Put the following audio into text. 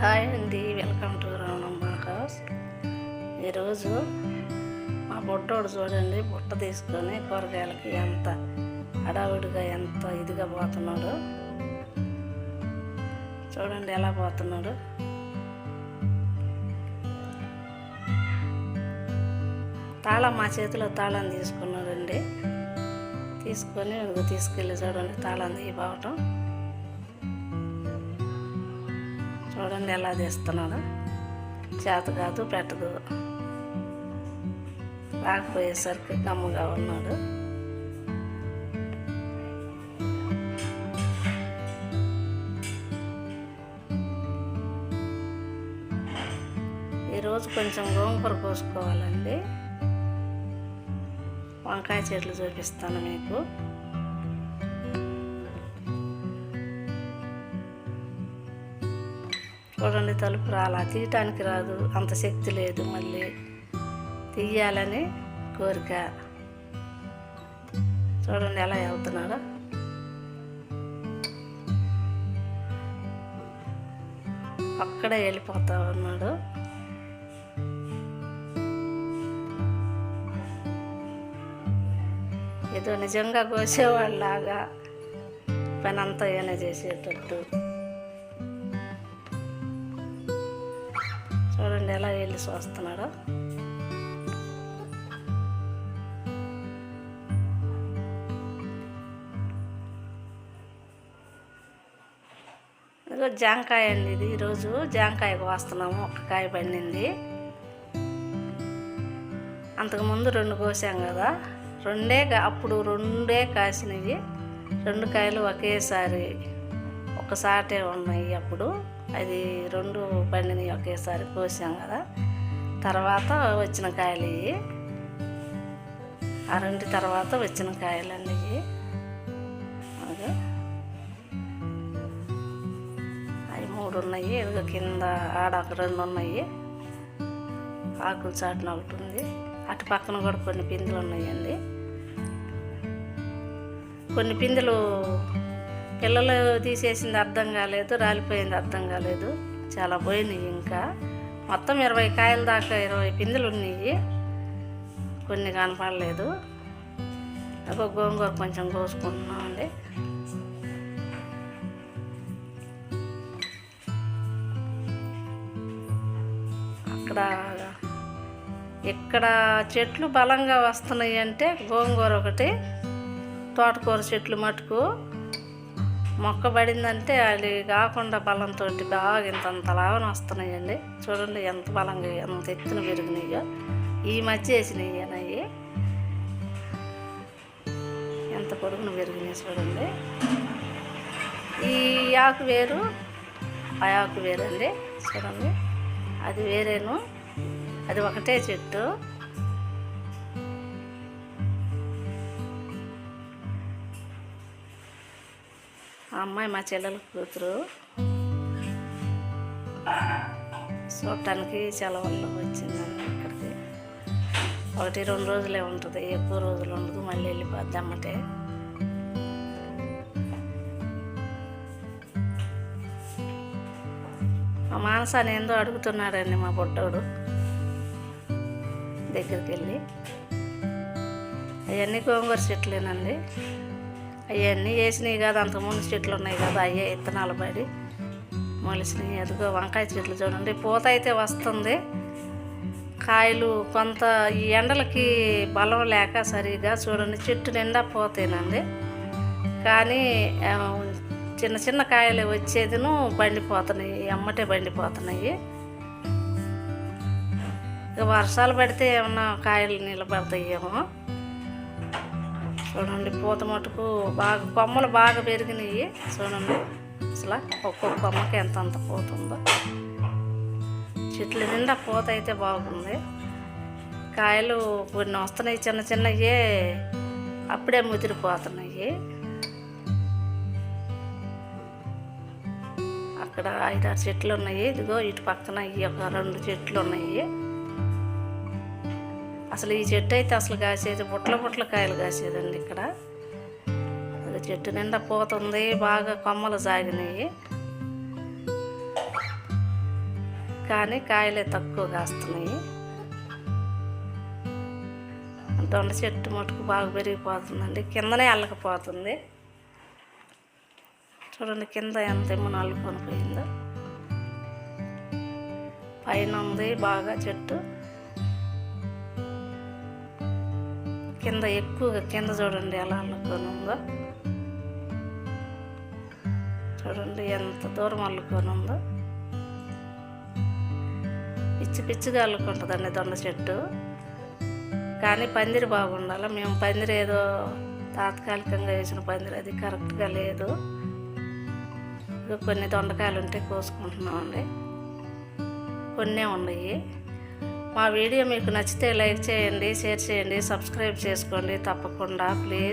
Hi అండి, welcome to Ramanamma house. ఈరోజు మా బుట్టోడు చూడండి, బుట్ట తీసుకొని కూరగాయలకి ఎంత హడావుడిగా ఎంత ఇదిగా పోతున్నాడు. చూడండి ఎలా పోతున్నాడు. తాళం మా చేతిలో తాళం తీసుకున్నాడండి. తీసుకొని తీసుకెళ్ళి చూడండి తాళం తీయబోవటం. చూడండి ఎలా తీస్తున్నాడు. చేత కాదు పెట్టదు. రాకపోయేసరికి గమ్ముగా ఉన్నాడు. ఈరోజు కొంచెం గోంగూర కోసుకోవాలండి. వంకాయ చెట్లు చూపిస్తాను మీకు. చూడండి తలుపు రాలా, తీయటానికి రాదు, అంత శక్తి లేదు. మళ్ళీ తీయాలని కోరిక. చూడండి ఎలా వెళ్తున్నాడు. అక్కడే వెళ్ళిపోతా ఉన్నాడు. ఏదో నిజంగా కోసేవాళ్ళలాగా పని అంతా ఏమైనా చేసేటట్టు. చూడండి ఎలా వెళ్ళి చూస్తున్నాడో. ఇదిగో జాంకాయ అండి ఇది. ఈరోజు జాంకాయ కోస్తున్నాము. ఒక కాయ పండింది. అంతకుముందు 2 కోసాం కదా, అప్పుడు రెండే కాసినవి. 2 కాయలు ఒకేసారి ఒకసాటే ఉన్నాయి. అప్పుడు అది 2 పండినవి ఒకేసారి కోసాం కదా. తర్వాత వచ్చిన కాయలు ఇవి. ఆ 2 తర్వాత వచ్చిన కాయలండి ఇవి. అదే అవి 3 ఉన్నాయి. ఇదిగో కింద ఆడ ఒక 2 ఉన్నాయి. ఆకులు చాటున ఒకటి ఉంది. అటు పక్కన కూడా కొన్ని పిందెలు ఉన్నాయండి. కొన్ని పిందెలు పిల్లలు తీసేసింది అర్థం కాలేదు, రాలిపోయింది అర్థం కాలేదు. చాలా పోయినాయి. ఇంకా మొత్తం 20 కాయల దాకా 20 పిందెలు ఉన్నాయి. కొన్ని కనపడలేదు. ఒక గోంగూర కొంచెం కోసుకుంటున్నామండి. ఇక్కడ చెట్లు బలంగా వస్తున్నాయి అంటే గోంగూర ఒకటి, తోటకూర చెట్లు మటుకు మొక్క పడిందంటే అది కాకుండా బలంతో బాగా ఇంతంత లాభం వస్తున్నాయండి. చూడండి ఎంత బలంగా ఎంత ఎత్తున పెరిగినాయో. ఈ మధ్య వేసినాయి అవి ఎంత పొడుగున పెరిగినాయి చూడండి. ఈ ఆకు వేరు, ఆ ఆకు వేరండి. చూడండి అది వేరేను, అది ఒకటే చెట్టు. ఆ అమ్మాయి మా చెల్లెల కూతురు. చూడటానికి సెలవుల్లో వచ్చిందండి ఇక్కడికి. 1-2 రోజులే ఉంటుంది, ఎక్కువ రోజులు ఉండదు. మళ్ళీ వెళ్ళిపోద్ది అమ్మటే. మా మానసాన్ని ఏందో అడుగుతున్నాడండి మా బుడ్డోడు. దగ్గరికి వెళ్ళి అవన్నీ గోంగూర చెట్లేనండి. అవన్నీ వేసినాయి కదా, అంతకుముందు చెట్లు ఉన్నాయి కదా, అయ్యే విత్తనాలు పడి మొలిసినాయి. అదిగో వంకాయ చెట్లు చూడండి, పూత అయితే వస్తుంది. కాయలు కొంత ఈ ఎండలకి బలం లేక సరిగా చూడండి చెట్టు నిండా పోతేనండి. కానీ చిన్న చిన్న కాయలు వచ్చేదిను బండిపోతున్నాయి, అమ్మటే బండిపోతున్నాయి. ఇక వర్షాలు పడితే ఏమన్నా కాయలు నిలబడతాయేమో. చూడండి పూత మటుకు బాగా, కొమ్మలు బాగా పెరిగినాయి. చూడండి అసలు ఒక్కొక్క కొమ్మకి ఎంత పోతుందో. చెట్లు నిండా పూత అయితే బాగుంది. కాయలు కొన్ని వస్తున్నాయి, చిన్న చిన్నయే అప్పుడే ముదిరిపోతున్నాయి. అక్కడ 5-6 చెట్లు ఉన్నాయి. ఇదిగో ఇటు పక్కన ఈ ఒక 2 చెట్లు ఉన్నాయి. అసలు ఈ చెట్టు అయితే అసలు కాసేది బుట్ల కాయలు కాసేదండి. ఇక్కడ చెట్టు నిండా పోతుంది, బాగా కొమ్మలు సాగినాయి. కానీ కాయలే తక్కువ కాస్తున్నాయి. దొండ చెట్టు మటుకు బాగా పెరిగిపోతుందండి, కిందనే అల్లకపోతుంది. చూడండి కింద ఎంత ఏమో అల్లుకొని పోయిందో. పైన ఉంది బాగా చెట్టు, కింద ఎక్కువగా కింద చూడండి ఎలా అల్లుకొని ఉందో. చూడండి ఎంత దూరం అల్లుకొని ఉందో. పిచ్చి పిచ్చిగా అల్లుకుంటుందండి దొండ చెట్టు. కానీ పందిరి బాగుండాలి. మేము పందిరి ఏదో తాత్కాలికంగా వేసిన పందిరి, అది కరెక్ట్గా లేదు. కొన్ని దొండకాయలు ఉంటే కోసుకుంటున్నామండి, కొన్నే ఉన్నాయి. మా వీడియో మీకు నచ్చితే లైక్ చేయండి, షేర్ చేయండి, సబ్స్క్రైబ్ చేసుకోండి తప్పకుండా ప్లీజ్.